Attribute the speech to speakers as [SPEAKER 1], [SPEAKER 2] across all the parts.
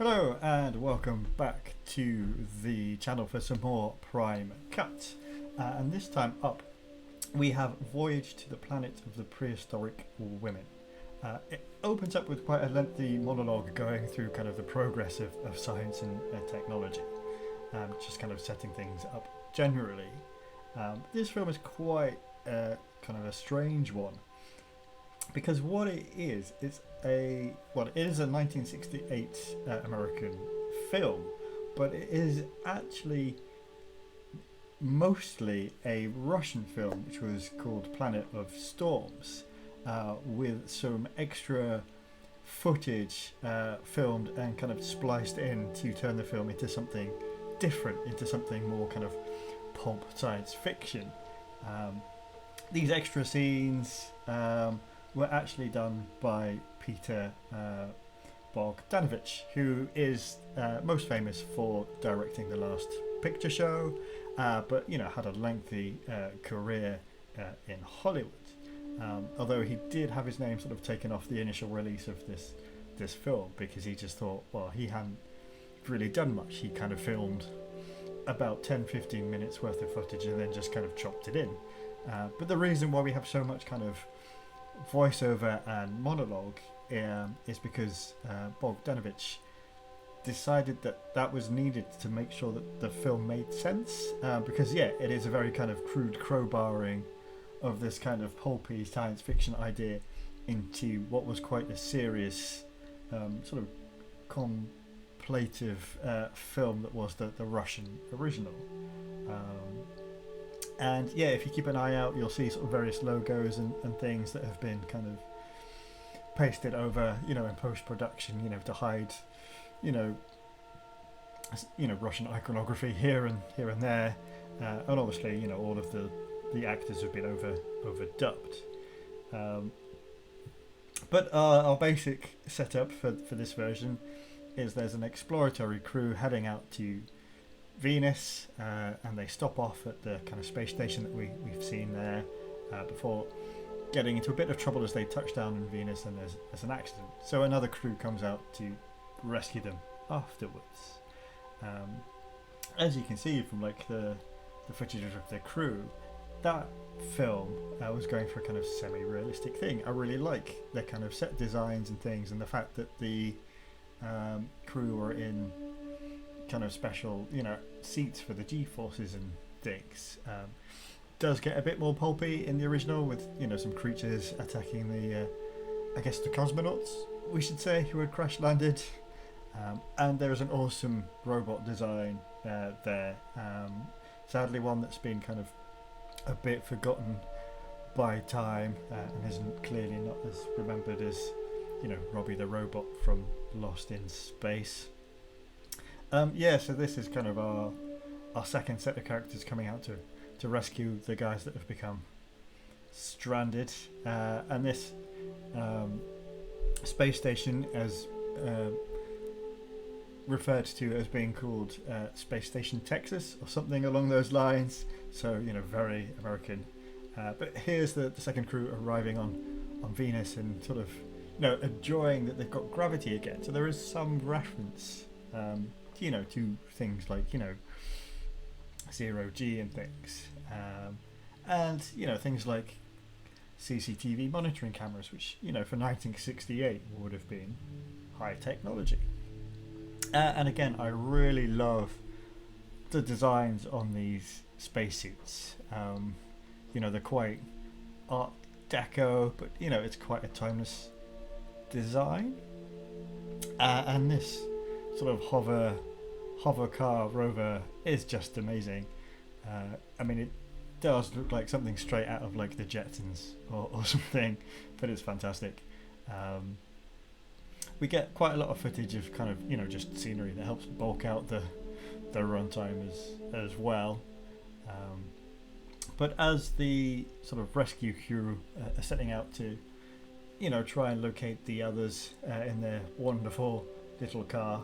[SPEAKER 1] Hello and welcome back to the channel for some more Prime Cutz. And this time up we have Voyage to the Planet of the Prehistoric Women. It opens up with quite a lengthy monologue going through kind of the progress of science and technology, just kind of setting things up generally. This film is quite kind of a strange one, because what it is, it is a 1968 American film, but it is actually mostly a Russian film which was called Planet of Storms, with some extra footage filmed and kind of spliced in to turn the film into something different, into something more kind of pulp science fiction. These extra scenes were actually done by Peter Bogdanovich, who is most famous for directing The Last Picture Show, but had a lengthy career in Hollywood. Although he did have his name sort of taken off the initial release of this film, because he just thought, well, he hadn't really done much. He kind of filmed about 10-15 minutes worth of footage and then just kind of chopped it in. But the reason why we have so much kind of voiceover and monologue is because Bogdanovich decided that was needed to make sure that the film made sense, because it is a very kind of crude crowbarring of this kind of pulpy science fiction idea into what was quite a serious sort of contemplative film that was the Russian original. And if you keep an eye out, you'll see sort of various logos and things that have been kind of pasted over, in post-production, to hide, Russian iconography here and there, and obviously, all of the actors have been overdubbed. But our basic setup for this version is there's an exploratory crew heading out to Venus, and they stop off at the kind of space station that we've seen there before getting into a bit of trouble as they touch down in Venus, and there's an accident. So another crew comes out to rescue them afterwards. As you can see from like the footage of the crew, that film was going for a kind of semi-realistic thing. I really like their kind of set designs and things, and the fact that the crew were in kind of special seats for the G-forces and things. Does get a bit more pulpy in the original, with some creatures attacking the I guess the cosmonauts, we should say, who had crash landed, and there is an awesome robot design there, sadly one that's been kind of a bit forgotten by time, and isn't clearly not as remembered as Robbie the robot from Lost in Space. So this is kind of our second set of characters coming out to rescue the guys that have become stranded, and this space station is referred to as being called Space Station Texas or something along those lines, so very American. But here's the second crew arriving on Venus and sort of enjoying that they've got gravity again, so there is some reference to things like zero G and things, and things like CCTV monitoring cameras, which for 1968 would have been high technology. And again, I really love the designs on these spacesuits. They're quite Art Deco, but it's quite a timeless design, and this sort of hover car rover is just amazing. It does look like something straight out of like the Jetsons or something, but it's fantastic. We get quite a lot of footage of kind of just scenery that helps bulk out the runtime as well. But as the sort of rescue crew are setting out to try and locate the others in their wonderful little car,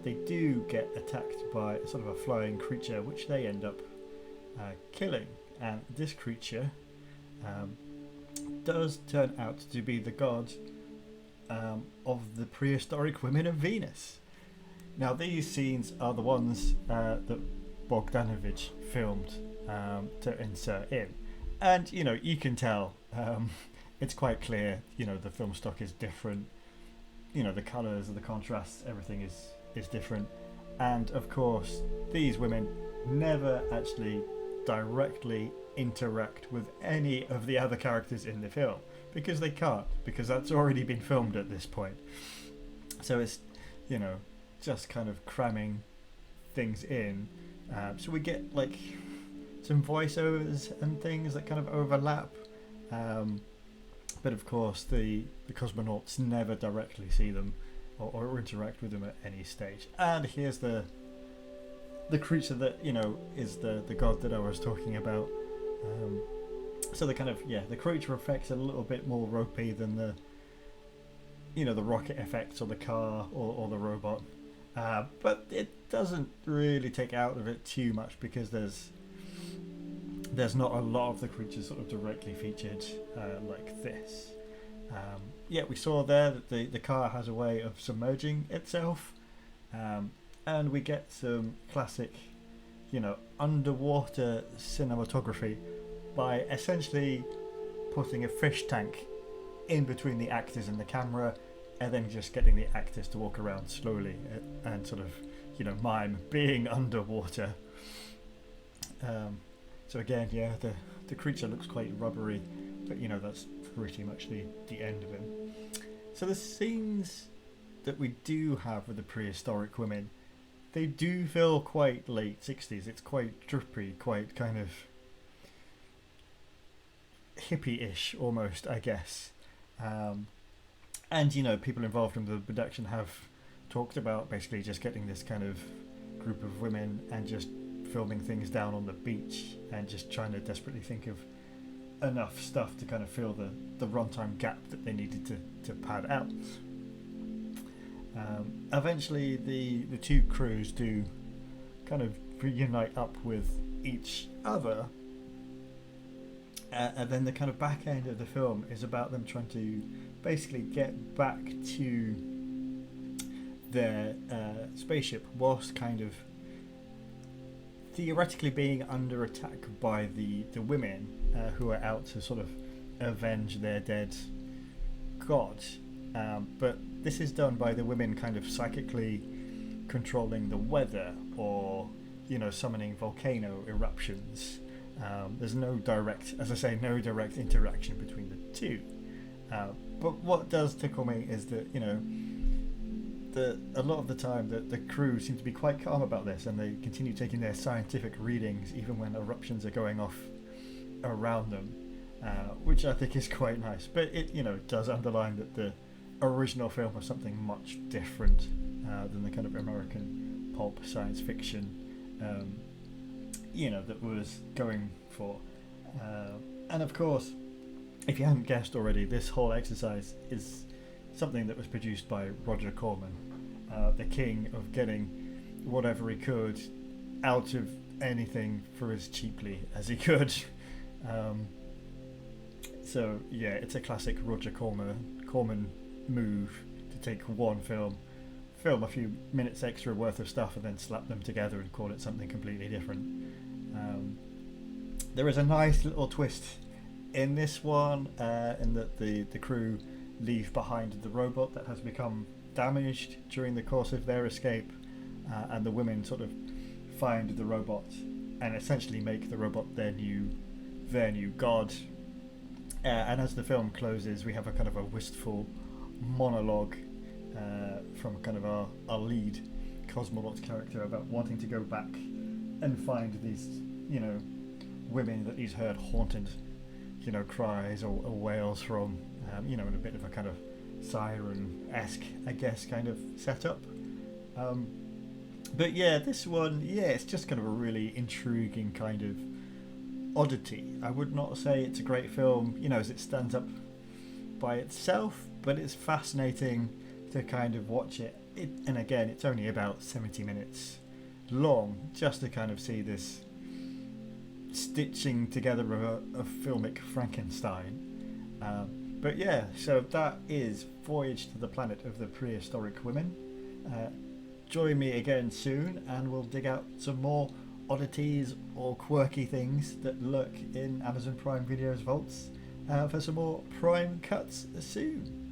[SPEAKER 1] they do get attacked by sort of a flying creature, which they end up killing. And this creature does turn out to be the god of the prehistoric women of Venus. Now these scenes are the ones that Bogdanovich filmed to insert in, and you can tell it's quite clear. The film stock is different. The colours and the contrasts, everything is different, and of course these women never actually directly interact with any of the other characters in the film because they can't, because that's already been filmed at this point. So it's just kind of cramming things in. So we get like some voiceovers and things that kind of overlap, but of course the cosmonauts never directly see them or interact with them at any stage. And here's the creature that is the god that I was talking about. So the kind of the creature effects are a little bit more ropey than the the rocket effects or the car or the robot, but it doesn't really take out of it too much because there's not a lot of the creatures sort of directly featured like this. We saw there that the car has a way of submerging itself, and we get some classic underwater cinematography by essentially putting a fish tank in between the actors and the camera, and then just getting the actors to walk around slowly and sort of mime being underwater. So again, the creature looks quite rubbery, but that's pretty much the end of him. So the scenes that we do have with the prehistoric women, they do feel quite late 60s. It's quite drippy, quite kind of hippie-ish almost, I guess. And people involved in the production have talked about basically just getting this kind of group of women and just filming things down on the beach and just trying to desperately think of enough stuff to kind of fill the runtime gap that they needed to pad out. Eventually the two crews do kind of reunite up with each other, and then the kind of back end of the film is about them trying to basically get back to their spaceship whilst kind of theoretically being under attack by the women who are out to sort of avenge their dead god. But this is done by the women kind of psychically controlling the weather or summoning volcano eruptions. There's no direct interaction between the two. But what does tickle me is that a lot of the time the crew seem to be quite calm about this, and they continue taking their scientific readings even when eruptions are going off around them, which I think is quite nice. But it does underline that the original film was something much different than the kind of American pulp science fiction that was going for. And of course, if you hadn't guessed already, this whole exercise is something that was produced by Roger Coman, the king of getting whatever he could out of anything for as cheaply as he could. So it's a classic Roger Corman move to take one film a few minutes extra worth of stuff and then slap them together and call it something completely different. There is a nice little twist in this one, in that the crew leave behind the robot that has become damaged during the course of their escape, and the women sort of find the robot and essentially make the robot their new god. And as the film closes, we have a kind of a wistful monologue from kind of our lead cosmonaut character about wanting to go back and find these women that he's heard haunted cries or wails from, in a bit of a kind of siren-esque, I guess, kind of setup. But this one, it's just kind of a really intriguing kind of oddity. I would not say it's a great film, as it stands up by itself, but it's fascinating to kind of watch it. And again, it's only about 70 minutes long, just to kind of see this stitching together of a filmic Frankenstein. So that is Voyage to the Planet of the Prehistoric Women. join me again soon, and we'll dig out some more oddities or quirky things that lurk in Amazon Prime Video's vaults for some more Prime Cutz soon.